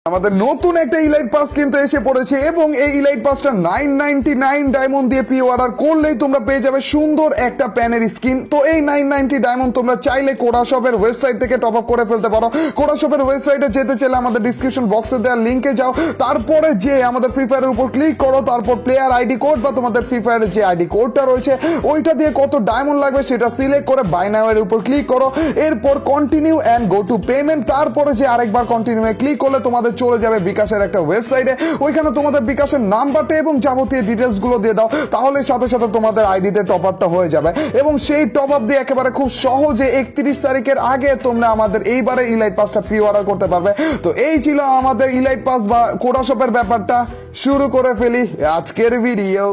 আমাদের নতুন একটা ইলাইট পাস কিন্তু এসে পড়েছে এবং এই ইলাইট পাসটা 999 ডায়মন্ড দিয়ে প্রি অর্ডার করলেই তোমরা পেয়ে যাবে সুন্দর একটা প্যানের স্কিন। তো এই 990 ডায়মন্ড তোমরা চাইলে কোডা শপের ওয়েবসাইট থেকে টপ আপ করে ফেলতে পারো। কোডা শপের ওয়েবসাইটে যেতে চাইলে আমাদের ডিসক্রিপশন বক্সে দেওয়া লিঙ্কে যাও, তারপরে যে আমাদের ফ্রি ফায়ারের উপর ক্লিক করো, তারপর প্লেয়ার আইডি কোড বা তোমাদের ফ্রি ফায়ারের যে আইডি কোডটা রয়েছে ওইটা দিয়ে কত ডায়মন্ড লাগবে সেটা সিলেক্ট করে বাই নাও এর উপর ক্লিক করো, এরপর continue and go to payment, তারপরে যে আরেকবার কন্টিনিউ এ ক্লিক করলে তোমাদের চলে যাবে বিকাশের একটা ওয়েবসাইটে। ওইখানে তোমাদের বিকাশের নাম্বারটা এবং যাবতীয় ডিটেলস গুলো দিয়ে দাও, তাহলে সাথে সাথে তোমাদের আইডিতে টপ আপটা হয়ে যাবে এবং সেই টপ আপ দিয়ে একেবারে খুব সহজে 31 তারিখের আগে তোমরা আমাদের এইবারে ইলাইট পাসটা প্রি অর্ডার করতে পারবে। তো এই ছিল আমাদের ইলাইট পাস বা কোডা শপের ব্যাপারটা। শুরু করে ফেলি আজকের video.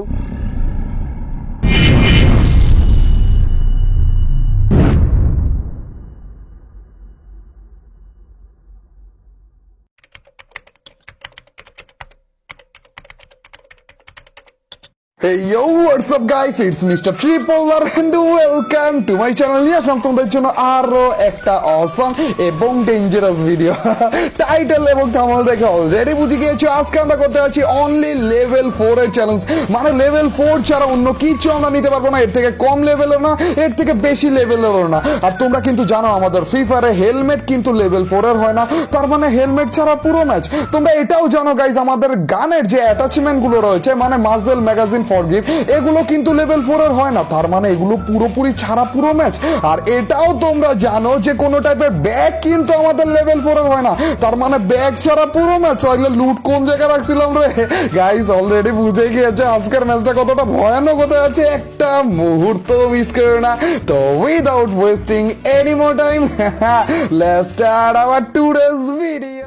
Hey yo, what's up guys, it's Mr. Tripolar and welcome to my channel. নিয়ে আসলাম তোমাদের জন্য আরো একটা অসম এবং ডেঞ্জারাস ভিডিও। টাইটেল এবং থাম্বনেল দেখে অলরেডি বুঝে গিয়েছো আজকে আমরা করতে যাচ্ছি অনলি লেভেল 4 এর চ্যালেঞ্জ। মানে লেভেল 4 ছাড়া অন্য কিছু আমরা নিতে পারবো না, এর থেকে কম লেভেলের না, এর থেকে বেশি লেভেলেরও না। আর তোমরা কিন্তু জানো আমাদের ফ্রি ফায়ারে হেলমেট কিন্তু লেভেল 4 এর হয় না, তার মানে হেলমেট ছাড়া পুরো ম্যাচ। তোমরা এটাও জানো গাইজ আমাদের গানের যে অ্যাটাচমেন্ট গুলো রয়েছে মানে মাসেল ম্যাগাজিন ফরগিভ এগুলো কিন্তু লেভেল 4 এর হয় না, তার মানে এগুলো পুরোপুরি ছাড়া পুরো ম্যাচ। আর এটাও তোমরা জানো যে কোনো টাইপের ব্যাগ কিন্তু আমাদের লেভেল 4 এর হয় না, তার মানে ব্যাগ ছাড়া পুরো ম্যাচ। তাহলে লুট কোন জায়গায় রাখছিলাম রে গাইস, অলরেডি বুঝে গিয়েছে আজকের ম্যাচটা কতটা ভয়ানক হতে যাচ্ছে, একটা মুহূর্ত মিস করো না। তো without wasting any more time let's start our today's video.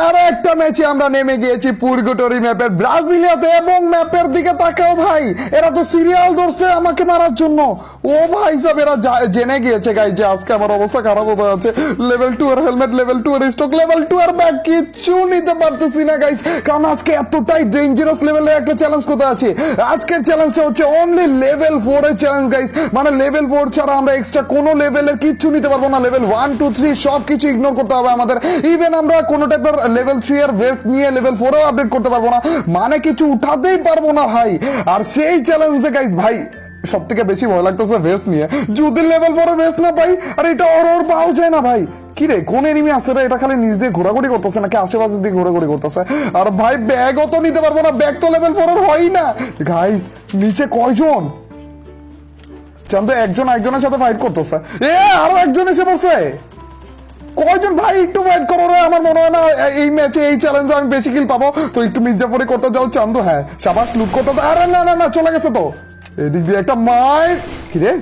আরো একটা ম্যাচে আমরা নেমে গিয়েছি পুরগোটরি ম্যাপের ব্রাজিলিয়াতে এবং ম্যাপের দিকে তাকাও ভাই, এরা তো সিরিয়াল ধরছে আমাকে মারার জন্য। ও ভাই সাহেব, এরা জেনে গিয়েছে গাইজ যে আজকে আমার অবস্থা খারাপ হতে যাচ্ছে। লেভেল 2 এর হেলমেট, লেভেল 2 এর স্টক, লেভেল 2 এর ব্যাগ কিচ্ছু নিতে পারতেছি না গাইজ, কারণ আজকে এতটাই ডেঞ্জারাস লেভেলের একটা চ্যালেঞ্জ করতে আছে। আজকের চ্যালেঞ্জটা হচ্ছে অনলি লেভেল 4 এর চ্যালেঞ্জ গাইজ। মানে লেভেল 4 ছাড়া আমরা এক্সট্রা কোনো লেভেলের কিচ্ছু নিতে পারবো না। লেভেল 1 2 3 সব কিছু ইগনোর করতে হবে আমাদের। ইভেন আমরা কোনো টাইপের লেভেল 3 এর ভেস্ট নিয়ে লেভেল 4 এও আপডেট করতে পারবো না, মানে কিছু উঠাতেই পারবো না ভাই। আর সেই চ্যালেঞ্জে গাইস ভাই সব থেকে বেশি ভয় লাগতেছে ভেস্ট নিয়ে, যদি লেভেল 4 এর ভেস্ট না পাই। আর এটা ওর পাওয়া যায় না ভাই। কি রে, কোন এনিমি আছে রে? এটা খালি নিজ দিয়ে ঘোরাঘুরি করতেছে নাকি আশেপাশের দিকে ঘোরাঘুরি করতেছে? আর ভাই ব্যাগও তো নিতে পারবো না, ব্যাগ তো লেভেল 4 এর হয়ই না গাইস। নিচে কয়জন জানতো? একজন একজনের সাথে ফাইট করতেছে। আরো একজন এসে বসে। কয়জন ভাই? একটু ওয়েট করো রে, আমার মনে হয় না এই ম্যাচে এই চ্যালেঞ্জে আমি বেশি কিল পাবো। তো একটু মির্জাফরি করতে যাও চান্দু। হ্যাঁ সাবাস, লুট করতে। আরে না না না, চলে গেছে তো। এদিক দিয়ে একটা মাইর। কি রে?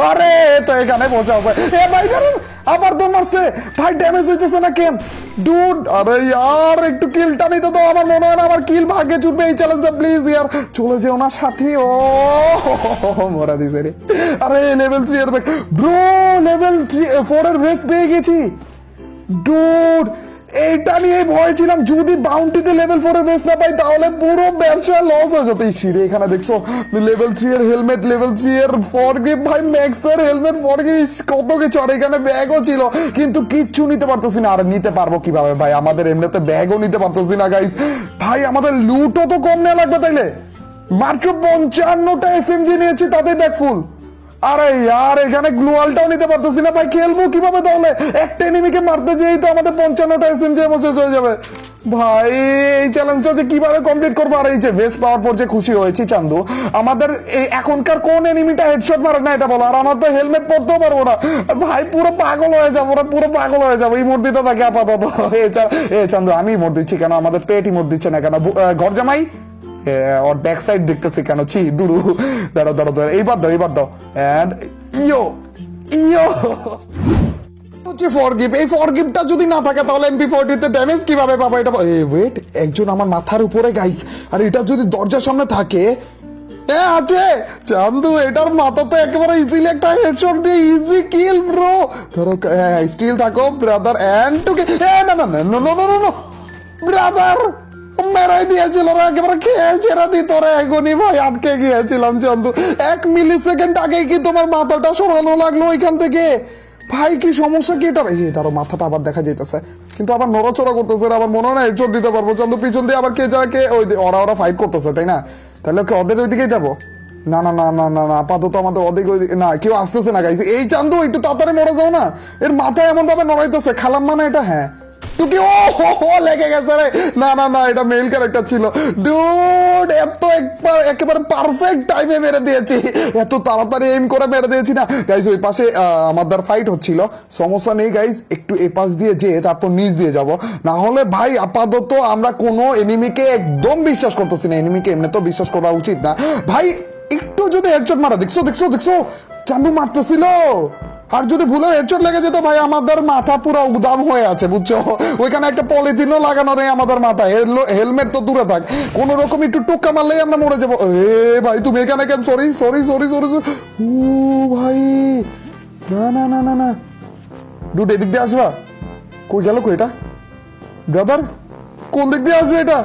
আরে তো এখানে পৌঁছে আছে। এ ভাই আবার তো মারছে ভাই, ড্যামেজ হইতেছে না কেন ডুড? আরে ইয়ার একটু কিলটা নিতে তো, আমার মনে হয় না আমার কিল ভাগ্যে ছুটবে এই চ্যালেঞ্জটা। প্লিজ ইয়ার চলে যেও না সাথী। ও মরা দিছে রে। আরে লেভেল 3 এর ব্যাগ ব্রো, লেভেল 4 এর ভেস্ট পেয়ে গেছি ডুড। এইটা নিয়ে ভয় ছিলাম, যদি বাউন্টিতে লেভেল 4 এর ভেস্ট না পাই তাহলে পুরো ব্যবসা লস হয়ে যেত। সিঁড়ি এখানে দেখছো লেভেল 3 এর হেলমেট, লেভেল 3 এর ফরগিভ ভাই, ম্যাক্সের হেলমেট, ফরগিভ, কত কিছু। আর এখানে ব্যাগও ছিল কিন্তু কিচ্ছু নিতে পারতেছি না। আর নিতে পারবো কিভাবে ভাই, আমাদের এমনিতে ব্যাগও নিতে পারতেছি না গাইস। ভাই আমাদের লুটও তো কম নেওয়া লাগবে তাইলে। মাত্র 55টা এসএমজি নিয়েছি, তাদের ব্যাগ ফুল। আরে यार এখানে গ্লোয়ালটাও নিতে পারতেছি না ভাই, খেলবো কিভাবে তাহলে? একটা এনিমিকে মারতে যেই তো আমাদের 55টা এসএমজি শেষ হয়ে যাবে ভাই। এই চ্যালেঞ্জটা যে কিভাবে কমপ্লিট করবো? আর এই যে ভেস্ট পাওয়ার পর যে খুশি হয়েছি চান্দু, আমাদের এই এখনকার কোন এনিমিটা হেডশট মারে না এটা বলো। আর আমার তো হেলমেট পরতেও পারবো না ভাই, পুরো পাগল হয়ে যাবো, পুরো পাগল হয়ে যাবো। ইমোট দিতে থাকে আপাতত। এ চান্দু আমি ইমোট দিচ্ছি কেন? আমাদের পেট ইমোট দিচ্ছে না কেন? ঘর জামাই ওর ব্যাক সাইড দেখতেছি কেন? ছি দুরু। দাঁড়ো দাঁড়ো দাঁড়ো, এইবার দাও এইবার দাও। এন্ড ইয়ো ইয়ো হচ্ছে ফরগিভ। এই ফরগিভটা যদি না থাকে তাহলে MP40 তে ড্যামেজ কিভাবে পাবো এটা? ওয়েট, একজন আমার মাথার উপরে গাইস। আর এটা যদি দরজার সামনে থাকে, আছে চান্দু, এটার মাথা তো একেবারে ইজিলি একটা হেডশট দিয়ে ইজি কিল ব্রো। ধরো স্টিল থাকো ব্রাদার। এন্ড টুকে না না না no no no no brother, মেরাই দিয়েছিল রে একেবারে, খেয়ে ছেড়া দিত রে। এখনই ভাই আটকে গিয়েছিলাম চন্দু, 1 মিলি সেকেন্ড আগেই কি তোমার মাথাটা সরানো লাগলো ওইখান থেকে। ভাই কি সমস্যা কি এটা? এই ধরো মাথাটা আবার দেখা যাইতেছে। কিন্তু আবার নড়াচড়া করতেছে, আবার মনে হয় না হেডশট দিতে পারবো। চান্দু পিছন দিয়ে আবার কে যায় কে, ওই ওরা ফাইট করতেছে তাই না? তাহলে ওকে ওদের ওইদিকেই যাবো। না না না না না না, আপাতত আমাদের ওদিকে না, কেউ আসতেছে না গাইস। এই চান্দু একটু তাড়াতাড়ি মরে যাও না, এর মাথায় এমন ভাবে নড়াইতেছে। খালাম মানে এটা, হ্যাঁ টুকি, ও হো লেগে গেছে রে। না না না, এটা মেল ক্যারেক্টার ছিল। ডুড এত একেবারে পারফেক্ট টাইমে মেরে দিয়েছি, এত তাড়াতাড়ি এম করে মেরে দিয়েছি না গাইস। ওই পাশে আমাদের ফাইট হচ্ছিল, সমস্যা নেই গাইস, একটু এ পাশ দিয়ে যেয়ে তারপর নিচ দিয়ে যাব। না হলে ভাই আপাতত আমরা কোনো এনিমিকে একদম বিশ্বাস করতেছি না, এনিমিকে এমনি তো বিশ্বাস করা উচিত না ভাই। একটু যদি হেডশট মারা, দেখছো দেখছো দেখছো চান্দু মারতেছিল, আর যদি ভুলে হেডশট লেগে যেত ভাই, আমাদের মাথা পুরো উদাম হয়ে আছে বুঝছো। ওইখানে একটা পলিথিনও লাগানো নেই আমাদের মাথায়, হেলমেট তো দূরে থাক, কোন রকম একটু টোক্কা মারলেই আমরা মরে যাবো। এ ভাই তুমি এখানে কেন? Sorry sorry sorry sorry. ও ভাই না না না না না, ডুড এদিক দিয়ে আসবা। কই গেল কই এটা ব্রাদার? কোন দিক দিয়ে আসবে এটা?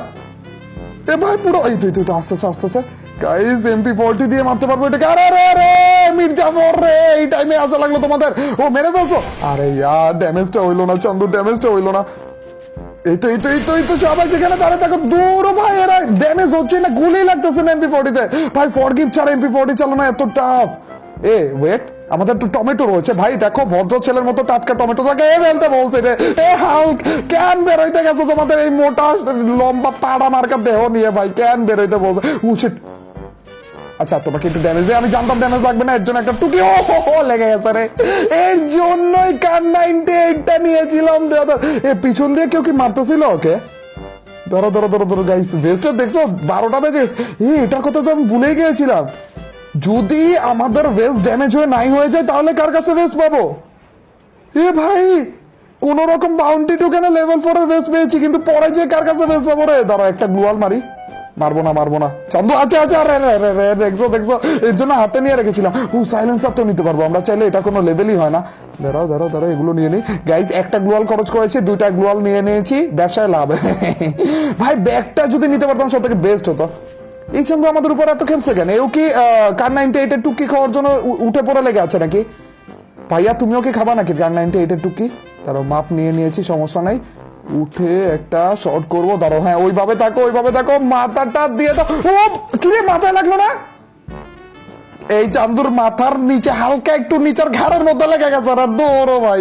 এ ভাই পুরো এই তো আসতেছে আসতেছে গাইস। MP40 দিয়ে মারতে পারবো এটাকে। আরে রে রে মির্জাফর রে, এই টাইমে আসা লাগলো তোমাদের। ও মেরে ফেলছো। আরে ইয়ার ড্যামেজটা হইলো না চান্দু, ড্যামেজটা হইলো না। এই তো সবাই যেখানে দাঁড়িয়ে থাকো, দূর ভাই, এরা ড্যামেজ হচ্ছে না, গুলি লাগতেছে না MP40 তে ভাই। ফরগিভ ছাড়া MP40 চালানো এত টাফ। এ ওয়েট, আমাদের তো টমেটো রয়েছে ভাই, দেখো ভদ্র ছেলের মতো টাটকা টমেটো থাকে। এ ফেলতে বলছে রে, এ হাল্ক কেন বেরোইতে গেছো তোমাদের এই মোটা লম্বা পাড়া মার্কার দেহ নিয়ে ভাই, কেন বেরোইতে বলছে? উচিত। আচ্ছা তোমাকে একটু ড্যামেজ, আমি জানতাম ড্যামেজ লাগবে না, এর জন্য একটা টুকি ও হো লেগে গেছে রে। এর জন্যই কার 98টা নিয়েছিলাম। এ পিছন দিয়ে কেউ কি মারতেছিল ওকে? ধরো ধরো ধরো ধরো গাইস, ভেস্টটা দেখছো 12টা বেজে। এটার কথা তো আমি ভুলে গিয়েছিলাম, যদি আমাদের ভেস্ট ড্যামেজ হয়ে নাই হয়ে যায় তাহলে কার কাছে ভেস্ট পাবো? এ ভাই কোন রকম বাউন্টি টোকেনে লেভেল 4 এর ভেস্ট পেয়েছি, কিন্তু পরে যে কার কাছে ভেস্ট পাবো রে? দাঁড়া একটা গ্লুয়াল মারি। মারবো না চান্দু, আচ্ছা আচ্ছা দেখছো দেখছো, এর জন্য হাতে নিয়ে রেখেছিলাম। ও সাইলেন্সার তো নিতে পারবো আমরা চাইলে, এটা কোনো লেভেলই হয় না। দাঁড়াও এগুলো নিয়ে নিই গাইস। একটা গ্লুয়াল খরচ করেছি, 2টা গ্লুয়াল নিয়ে নিয়েছি, ব্যবসায় লাভ। ভাই ব্যাগটা যদি নিতে পারতাম সব থেকে বেস্ট হতো। এই চান্দু আমাদের উপর এত খেলছে কেন? এও কি কার 98 এর টুকি খাওয়ার জন্য উঠে পড়ে লেগে আছে নাকি? ভাইয়া তুমিও কি খাবা নাকি কার 98 এর টুকি? তারও মাপ নিয়ে নিয়েছি, সমস্যা নাই। উঠে একটা শর্ট করবো, দাঁড়ো, হ্যাঁ ওইভাবে থাকো, মাথাটা দিয়ে দাও। ও কি রে, মাথায় লাগলো না? এই চান্দুর মাথার নিচে হালকা একটু নিচের ঘাড়ের মধ্যে লেগে গেছে। আর দৌড়ো ভাই,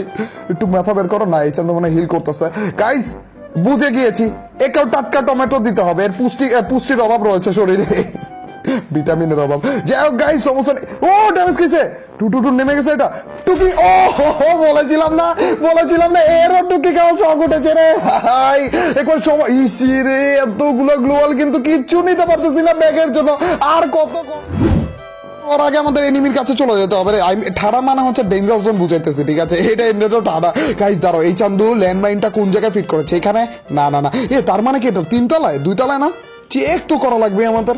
একটু মাথা বের করো না। এই চান্দু মানে হিল করতেছে গাইস, বুঝে গিয়েছি একেও টাটকা টমেটো দিতে হবে, এর পুষ্টির অভাব রয়েছে শরীরে, ভিটামিনের অভাব। যাই হোক গাইস, সমস্যা নেই। ও ড্যামেজ খেয়েছে, টু নেমে গেছে এটা টুকি। ও হো বলেছিলাম না এরও টুকি খাওয়া শখ উঠেছে রে ভাই। একবার সময় ইসি রে, এতগুলো গ্লোয়াল কিন্তু কিচ্ছু নিতে পারতেছি না ব্যাগের জন্য। আর কত ওর আগে আমাদের এনিমির কাছে চলে যেতে হবে রে। ঠাড়া মানে হচ্ছে ডেঞ্জার জোন বুঝাইতেছি, ঠিক আছে? এটা এমনিতেও ঠাড়া গাইস। দাঁড়াও, এই চান্দু ল্যান্ডমাইনটা কোন জায়গায় ফিট করেছে? এখানে? না না না, এ তার মানে কি এটা 3 তলায় 2 তলায় না? চেক তো করা লাগবে আমাদের।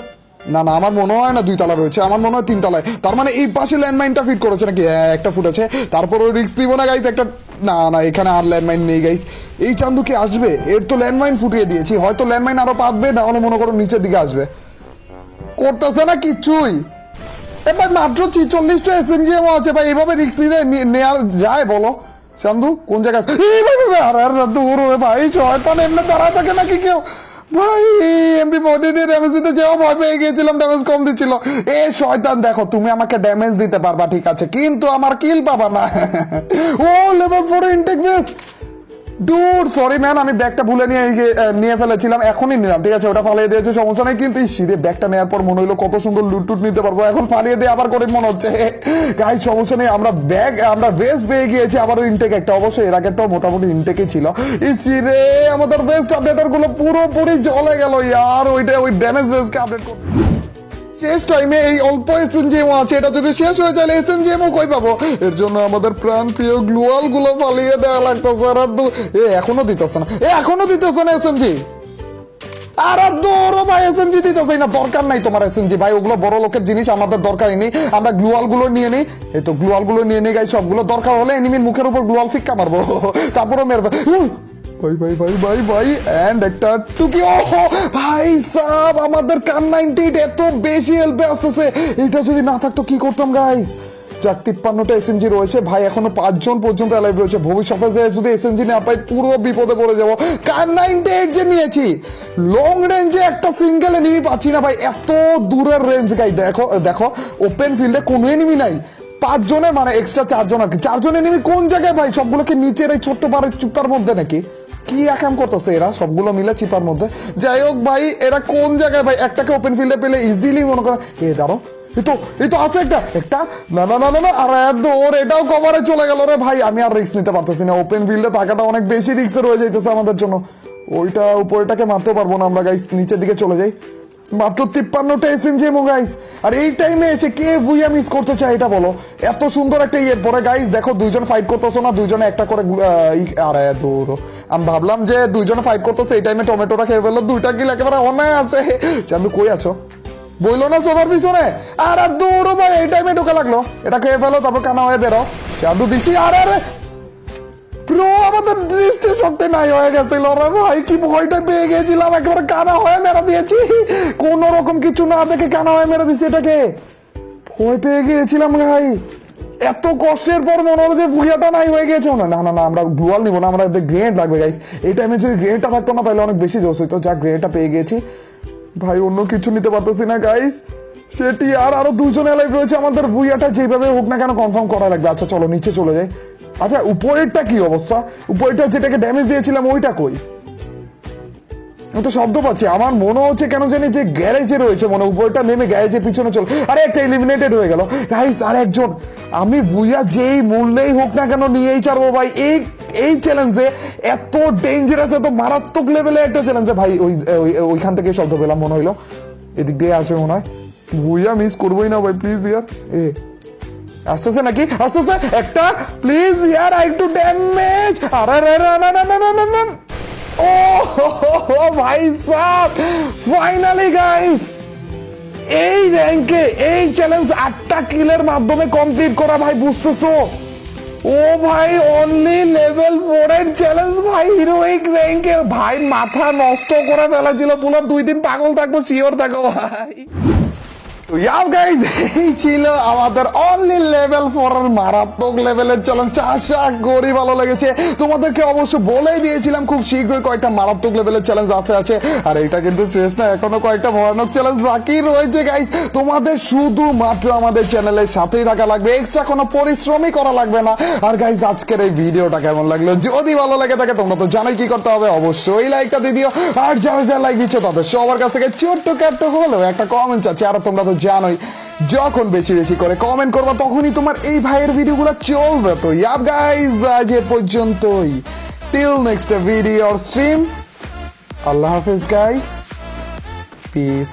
না না, আমার মনে হয় না 2 তলা রয়েছে, আমার মনে হয় 3 তলায়। তার মানে এই পাশে ল্যান্ডমাইনটা ফিট করেছে নাকি? একটা ফুট আছে, তারপর ওই রিস্ক নিব না গাইস একটা। না না, এখানে আর ল্যান্ডমাইন নেই গাইস। এই চান্দু কি আসবে? এর তো ল্যান্ডমাইন ফুটিয়ে দিয়েছি, হয়তো ল্যান্ডমাইন আরো পাতবে, না হলে মনে করো নিচের দিকে আসবে। করতেছে না কিচ্ছুই। ভাই মাত্র 46টা SMGM আছে ভাই, এইভাবে রিস্ক নিলে নেওয়া যায় বলো? চান্দু কোন জায়গায়? দূর ভাই, শয়তান এমনি দাঁড়ায় থাকে নাকি কেউ? ভাই MP40 দিয়ে ড্যামেজ দিতে যেও ভয় পেয়ে গিয়েছিলাম, ড্যামেজ কম দিচ্ছিল। এ শয়তান দেখো, তুমি আমাকে ড্যামেজ দিতে পারবা ঠিক আছে, কিন্তু আমার কিল পাবা না। ও level 4 intake base. Dude sorry man, আমি ব্যাগটা ভুলে নিয়ে ফেলেছিলাম, এখনই নিলাম, ঠিক আছে? ওটা ফালিয়ে দিয়েছে, সমস্যা নেই। কিন্তু এই সিঁড়ে ব্যাগটা নেওয়ার পর মনে হলো কত সুন্দর লুট নিতে পারবো, এখন ফালিয়ে দিয়ে আবার করে মনে হচ্ছে। গাইস সমস্যা নেই, আমরা ভেস্ট পেয়ে গিয়েছি, আবারও ইনটেক একটা, অবশ্যই এর আগেরটাও মোটামুটি ইনটেকই ছিল। এই সিঁড়ে আমাদের ভেস্ট আপডেটার গুলো পুরোপুরি জ্বলে গেল ইয়ার। ওই ড্যামেজ ভেস্টকে আপডেট করতে শেষ টাইমে এই অল্প SMGM আছে, এটা যদি শেষ হয়ে যায় SMGM কই পাবো? এর জন্য আমাদের প্রাণ প্রিয় গ্লুয়াল গুলো ফালিয়ে দেওয়া লাগতেছে। এখনো দিতেছে না SMG। আরে দৌড়ো ভাই, SMG দিতেছে না, দরকার নাই তোমার SMG ভাই, ওগুলো বড় লোকের জিনিস, আমাদের দরকারই নেই। আমরা গ্লুয়াল গুলো নিয়ে নিই, এই তো গ্লুয়াল গুলো নিয়ে নিই গাই, সবগুলো দরকার হলে এনিমির মুখের উপর গ্লুয়াল ফিক্কা মারবো, তারপরে মেরবো। ভাই এন্ড একটা টুকি। ওহো ভাই সাব, আমাদের কার 98 এত বেশি হেল্পে আসতেছে। এটা যদি না থাকতো কি করতাম গাইস? যাক 53টা এসএমজি রয়েছে ভাই, এখনো 5 জন পর্যন্ত অ্যালাইভ রয়েছে। ভবিষ্যতে যে যদি এসএমজি না পাই পুরো বিপদে পড়ে যাবো। কার 98 যে নিয়েছি, লং রেঞ্জে একটা সিঙ্গেল এনিমি পাচ্ছি না ভাই, এত দূরের রেঞ্জ গাই। দেখো দেখো ওপেন ফিল্ডে কোনো এনিমি নাই, 5 জনের মানে এক্সট্রা 4 জন আর কি। 4 জন এনিমি কোন জায়গায় ভাই? সবগুলোকে নিচের এই ছোট্ট পাড়ের চিপার মধ্যে নাকি কি একাম করতেছে এরা সবগুলো মিলে চিপার মধ্যে? যাই হোক ভাই, এরা কোন জায়গায় ভাই? একটাকে ওপেন ফিল্ডে পেলে ইজিলি মনে করেন দাঁড়ো, এই তো আছে একটা একটা না না না না না, আর দৌড়, এটাও কভারে চলে গেল রে ভাই। আমি আর রিস্ক নিতে পারতেছি না, ওপেন ফিল্ডে থাকাটা অনেক বেশি রিস্কে রয়ে যাইতেছে আমাদের জন্য। ওইটা উপরেটাকে মারতে পারবো না আমরা গাইস, নিচের দিকে চলে যাই। মাত্র 53টা এসএমজি এমো গাইস, আর এই টাইমে এসে কে ভুইয়া মিস করতে চায় এটা বলো? এত সুন্দর একটা ইয়ের পরে গাইস দেখো দুইজন ফাইট করতেছো না, দুইজনে একটা করে আরে দূর। আমি ভাবলাম যে দুইজনে ফাইট করতেছে, এই টাইমে টমেটোটা খেয়ে ফেললো, 2টা কিল একেবারে অন্যায় আছে। চান্দু কই আছো? বইলো না সোফার পিছনে। আর দূর ভাই, এই টাইমে ঢোকা লাগলো, এটা খেয়ে ফেলো তারপর কানা হয়ে বেরো। চান্দু দিছি। আরে আরে ব্রো, আমাদের দৃষ্টি শক্তি নাই হয়ে গেছিল রে ভাই, কি ভয়টা পেয়ে গেছিলাম, একেবারে কানা হয়ে মেরে দিয়েছি। কোন রকম কিছু না দেখে কানা হয়ে মেরে দিয়েছি এটাকে, ভয় পেয়ে গিয়েছিলাম ভাই। এত কষ্টের পর মনে হলো যে ভুইয়াটা নাই হয়ে গেছে। না না না, আমরা ডুয়াল নিবো না, আমরা গ্রেনেড লাগবে গাইস। এই টাইমে যদি গ্রেনেডটা থাকতো না তাহলে অনেক বেশি জোশ হইতো। যা গ্রেনেডটা পেয়ে গেছি ভাই, অন্য কিছু নিতে পারতেছি না গাইস। সেটি আর আরো 2 জন অ্যালাইভ রয়েছে, আমাদের ভুইয়াটা যেভাবে হোক না কেন কনফার্ম করা লাগবে। আচ্ছা চলো নিচে চলে যাই। আচ্ছা উপরেরটা কি অবস্থা? উপরেরটা যেটাকে ড্যামেজ দিয়েছিলাম ওইটা কই? তো শব্দ পাচ্ছি, আমার মনে হচ্ছে কেন জানি যে গ্যারেজে রয়েছে, মনে উপরটা নেমে গ্যারেজের পিছনে চল। আরে একটা এলিমিনেটেড হয়ে গেল গাইস, আর একজন। আমি ভুইয়া যেই মূল্যেই হোক না কেন নিয়েই ছাড়বো ভাই। এই চ্যালেঞ্জে এত ডেঞ্জারাস, এত মারাত্মক লেভেলে একটা চ্যালেঞ্জে ভাই। ওইখান থেকে শব্দ পেলাম, মনে হইলো এদিক দিয়ে আসবে মনে হয়। ভুইয়া মিস করবোই না ভাই, প্লিজ ইয়ার। আসতেছে নাকি? আসতেছে একটা, প্লিজ ইয়ার, একটু ড্যামেজ। আরে ও ভাই সাব, ফাইনালি গাইস এই র্যাঙ্কে এই চ্যালেঞ্জ 8টা কিলের মাধ্যমে কমপ্লিট করা ভাই, বুঝতেছো? ও ভাই অনলি লেভেল 4 এর চ্যালেঞ্জ ভাই, হিরোইক র্যাঙ্কে ভাই, মাথা নষ্ট করে ফেলেছিল পুরো। 2 দিন পাগল থাকবো, শিওর থাকো ভাই। এই ছিল আমাদের অনলি লেভেল 4 এর মারাত্মক লেভেলের চ্যালেঞ্জটা। আশা করি ভালো লেগেছে। তোমাদেরকে অবশ্য বলেই দিয়েছিলাম খুব শীঘ্রই কয়েকটা মারাত্মক লেভেলের চ্যালেঞ্জ আসতে আছে। আর এটা কিন্তু শেষ না, এখনো কয়েকটা ভয়ানক চ্যালেঞ্জ বাকি রয়েছে গাইস। তোমাদের শুধুমাত্র আমাদের চ্যানেলের সাথেই থাকা লাগবে, এক্সট্রা কোনো পরিশ্রমই করা লাগবে না। আর গাইস আজকের এই ভিডিওটা কেমন লাগলো? যদি ভালো লাগে থাকে তোমরা তো জানোই কি করতে হবে, অবশ্যই লাইকটা দিয়ে দিও। আর যারা যারা লাইক দিচ্ছ তাদের সবার কাছ থেকে ছোট্ট ক্যাপ্ট হলেও একটা কমেন্ট আছে। আর তোমরা তো জানোই যখন বেশি বেশি করে কমেন্ট করবা তখনই তোমার এই ভাইয়ের ভিডিওগুলো চলবে। তো ইয়াপ গাইস, আজ এ পর্যন্তই। Till next video or stream, আল্লাহ হাফেজ গাইস, পিস।